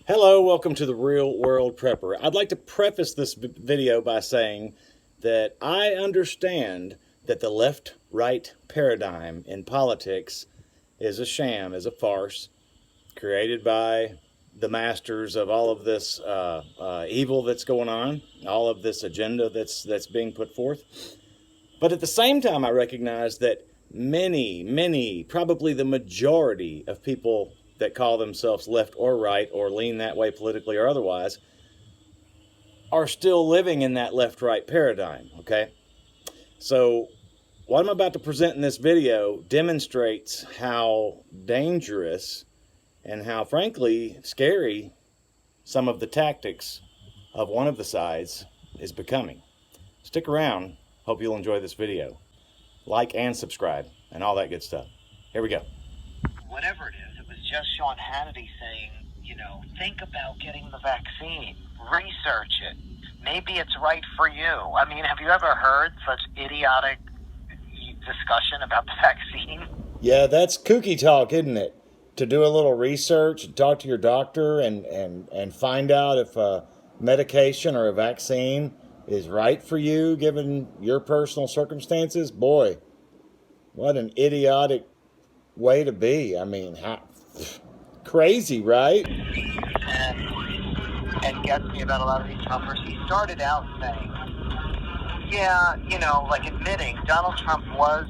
Hello, welcome to the Real World Prepper. I'd like to preface this video by saying that I understand that the left-right paradigm in politics is a sham, is a farce, created by the masters of all of this evil that's going on, all of this agenda that's being put forth. But at the same time, I recognize that many, probably the majority of people that call themselves left or right or lean that way politically or otherwise are still living in that left-right paradigm, okay? So what I'm about to present in this video demonstrates how dangerous and how, frankly, scary some of the tactics of one of the sides is becoming. Stick around. Hope you'll enjoy this video. Like and subscribe and all that good stuff. Here we go. Whatever it is, it was just Sean Hannity saying, think about getting the vaccine. Research it. Maybe it's right for you. I mean, have you ever heard such idiotic discussion about the vaccine? Yeah, that's kooky talk, isn't it? To do a little research and talk to your doctor and find out if a medication or a vaccine is right for you given your personal circumstances. Boy, what an idiotic way to be. I mean, crazy, right? And gets me about a lot of these numbers. He started out saying, admitting Donald Trump was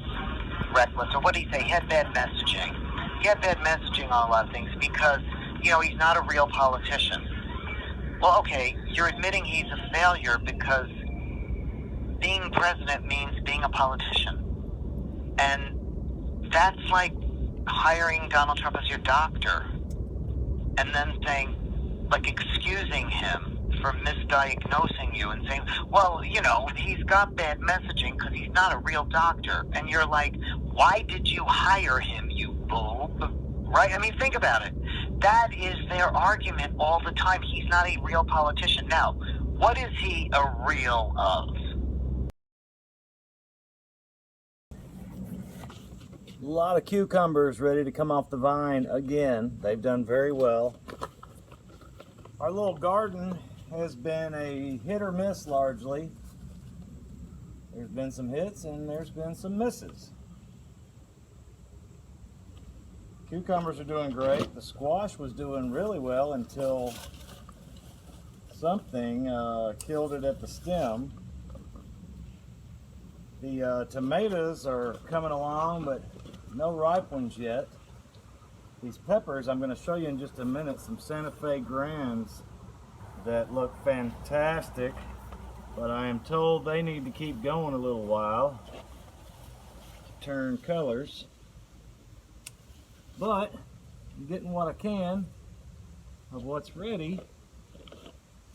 reckless, or what did he say? He had bad messaging. He had bad messaging on a lot of things because, he's not a real politician. Well, okay, you're admitting he's a failure because being president means being a politician. And that's like hiring Donald Trump as your doctor and then saying, excusing him for misdiagnosing you and saying, well, he's got bad messaging because he's not a real doctor. And you're like, why did you hire him, you boob? Right? I mean, think about it. That is their argument all the time. He's not a real politician. Now, what is he a real of? A lot of cucumbers ready to come off the vine again. They've done very well. Our little garden has been a hit or miss largely. There's been some hits and there's been some misses. Cucumbers are doing great. The squash was doing really well until something killed it at the stem. The tomatoes are coming along, but no ripe ones yet. These peppers, I'm going to show you in just a minute, some Santa Fe Grands that look fantastic, but I am told they need to keep going a little while to turn colors. But I'm getting what I can of what's ready,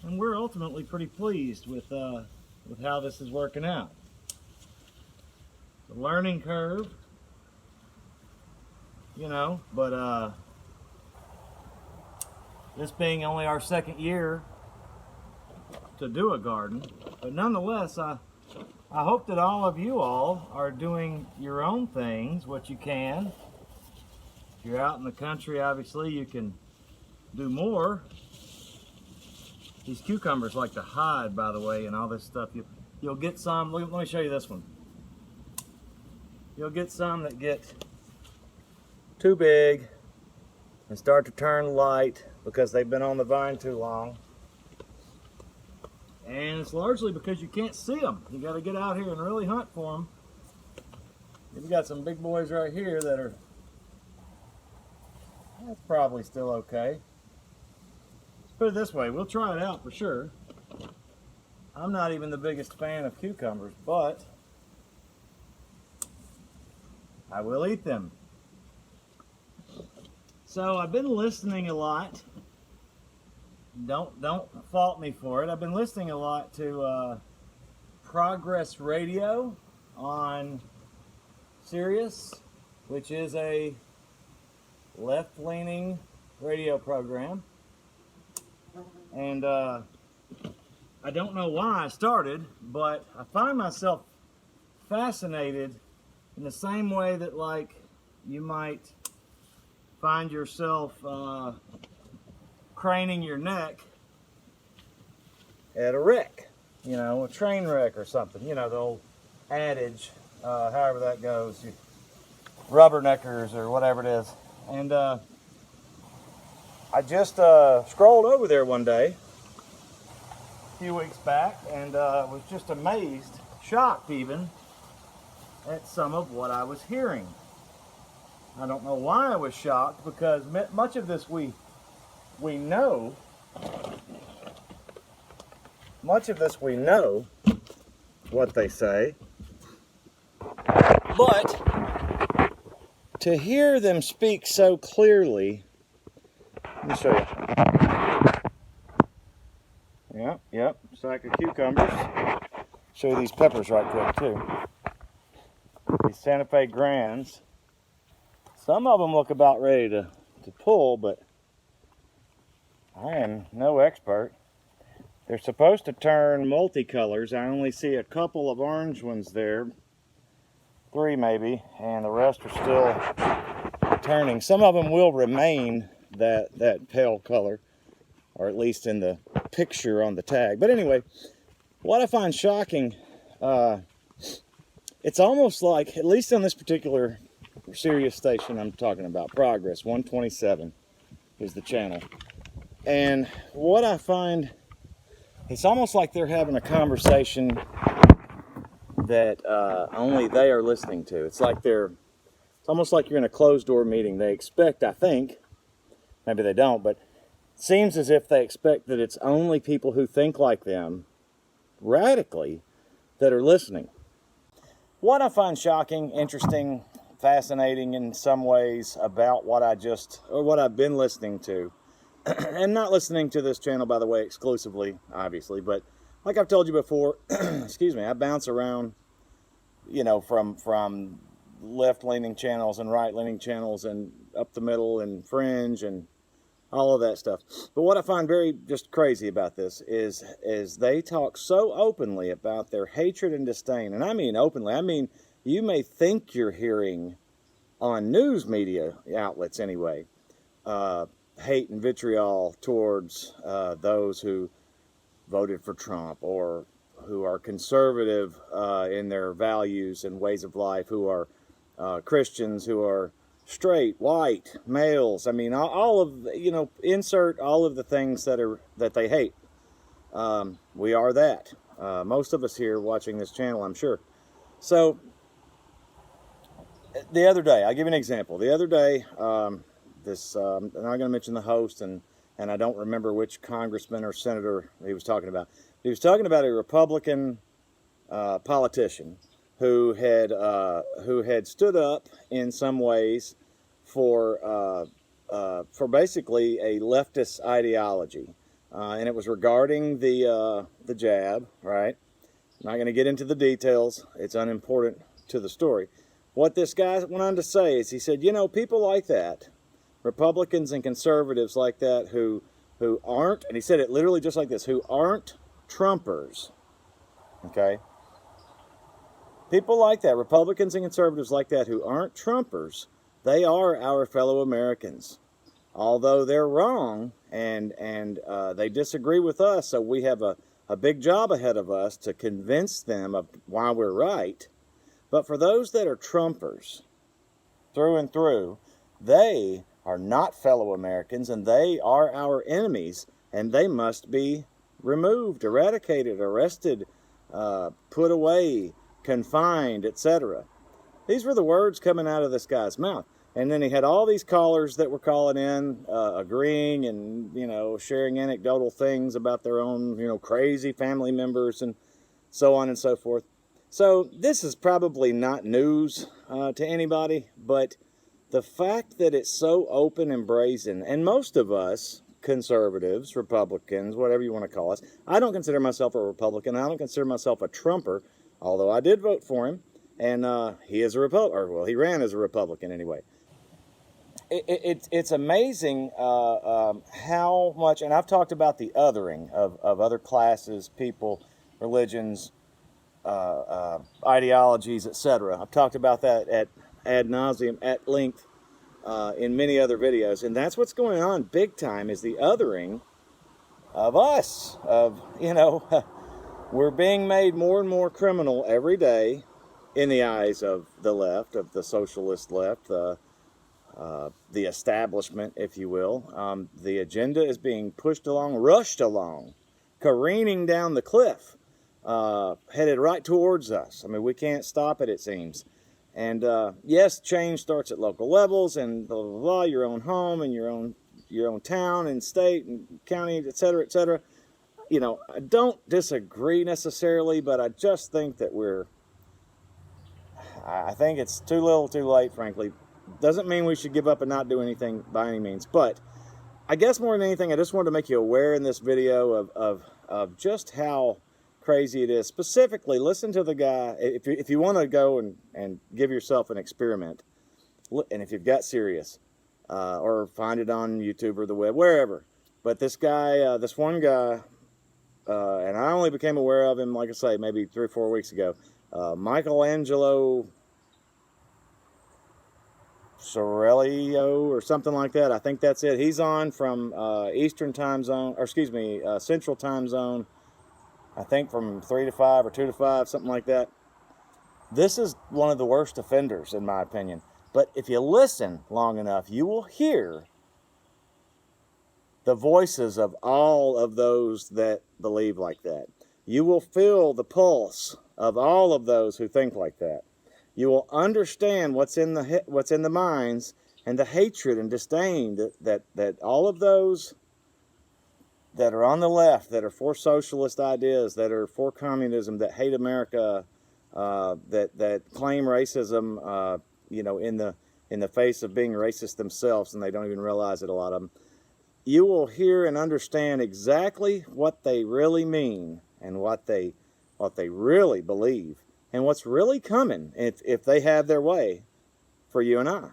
and we're ultimately pretty pleased with how this is working out. The learning curve, but this being only our second year to do a garden, but nonetheless, I hope that all of you all are doing your own things, what you can. If you're out in the country, obviously you can do more. These cucumbers like to hide, by the way, and all this stuff. You'll get some. Let me show you this one. You'll get some that get too big and start to turn light because they've been on the vine too long. And it's largely because you can't see them. You got to get out here and really hunt for them. We've got some big boys right here that's probably still okay. Let's put it this way, we'll try it out for sure. I'm not even the biggest fan of cucumbers, but I will eat them. So I've been listening a lot. Don't fault me for it. I've been listening a lot to Progress Radio on Sirius, which is a left-leaning radio program. And I don't know why I started, but I find myself fascinated in the same way that, like, you might find yourself craning your neck at a wreck, you know, a train wreck or something. You know, the old adage, however that goes, you rubberneckers or whatever it is. And I just scrolled over there one day, a few weeks back, and was just amazed, shocked even, at some of what I was hearing. I don't know why I was shocked, because much of this we know. Much of this we know what they say, but to hear them speak so clearly, let me show you. Yep, sack of cucumbers. Show you these peppers right quick too. These Santa Fe Grands. Some of them look about ready to pull, but I am no expert. They're supposed to turn multicolors. I only see a couple of orange ones there, 3 maybe, and the rest are still turning. Some of them will remain that pale color, or at least in the picture on the tag. But anyway, what I find shocking, it's almost like, at least on this particular Sirius station I'm talking about, Progress 127 is the channel. And what I find, it's almost like they're having a conversation that only they are listening to. It's almost like you're in a closed door meeting. They expect, I think, maybe they don't, but it seems as if they expect that it's only people who think like them radically that are listening. What I find shocking, interesting, fascinating in some ways about what I've been listening to, and not listening to this channel, by the way, exclusively, obviously, but like I've told you before, excuse me, I bounce around, you know, from left-leaning channels and right-leaning channels and up the middle and fringe and all of that stuff. But what I find very just crazy about this is they talk so openly about their hatred and disdain, and I mean openly. I mean, you may think you're hearing on news media outlets anyway, hate and vitriol towards those who voted for Trump, or who are conservative in their values and ways of life, who are Christians, who are straight, white, males. I mean, all of, you know, insert all of the things that they hate. We are that. Most of us here watching this channel, I'm sure. So, the other day, I'll give you an example. The other day, I'm not going to mention the host, and I don't remember which congressman or senator he was talking about. He was talking about a Republican politician who had stood up in some ways for basically a leftist ideology, and it was regarding the jab. Right? I'm not going to get into the details. It's unimportant to the story. What this guy went on to say is, he said, you know, people like that, Republicans and conservatives like that, who aren't, and he said it literally just like this, who aren't Trumpers, okay? People like that, Republicans and conservatives like that, who aren't Trumpers, they are our fellow Americans. Although they're wrong and they disagree with us, so we have a big job ahead of us to convince them of why we're right. But for those that are Trumpers, through and through, they are not fellow Americans, and they are our enemies, and they must be removed, eradicated, arrested, put away, confined, etc. These were the words coming out of this guy's mouth. And then he had all these callers that were calling in, agreeing and, you know, sharing anecdotal things about their own, you know, crazy family members and so on and so forth. So this is probably not news to anybody, but the fact that it's so open and brazen, and most of us, conservatives, Republicans, whatever you want to call us, I don't consider myself a Republican. I don't consider myself a Trumper, although I did vote for him, and he is a Republican, well, he ran as a Republican anyway. It's amazing how much, and I've talked about the othering of other classes, people, religions, ideologies, etc. I've talked about that ad nauseum, at length, in many other videos, and that's what's going on big time, is the othering of us, of, you know, we're being made more and more criminal every day in the eyes of the left, of the socialist left, the establishment, if you will. The agenda is being pushed along, rushed along, careening down the cliff, headed right towards us. I mean, we can't stop it seems. And yes, change starts at local levels, and blah, blah, blah, your own home and your own town and state and county, et cetera, et cetera. You know, I don't disagree necessarily, but I just think that I think it's too little too late, frankly. Doesn't mean we should give up and not do anything by any means, but I guess more than anything, I just wanted to make you aware in this video of just how crazy it is. Specifically, listen to the guy. If you want to go and give yourself an experiment, and if you've got Sirius, or find it on YouTube or the web, wherever. But this guy, this one guy, and I only became aware of him, like I say, maybe 3 or 4 weeks ago. Michelangelo Sorelio or something like that. I think that's it. He's on from Eastern time zone, or excuse me, Central time zone. I think from 3 to 5 or 2 to 5, something like that. This is one of the worst offenders, in my opinion. But if you listen long enough, you will hear the voices of all of those that believe like that. You will feel the pulse of all of those who think like that. You will understand what's in the minds, and the hatred and disdain that all of those that are on the left, that are for socialist ideas, that are for communism, that hate America, that claim racism, you know, in the face of being racist themselves, and they don't even realize it, a lot of them. You will hear and understand exactly what they really mean, and what they really believe, and what's really coming if they have their way for you and I.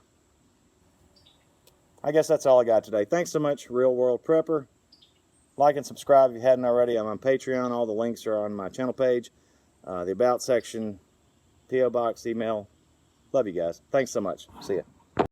I guess that's all I got today. Thanks so much, Real World Prepper. Like and subscribe if you hadn't already. I'm on Patreon. All the links are on my channel page, the About section, P.O. Box, email. Love you guys. Thanks so much. See ya.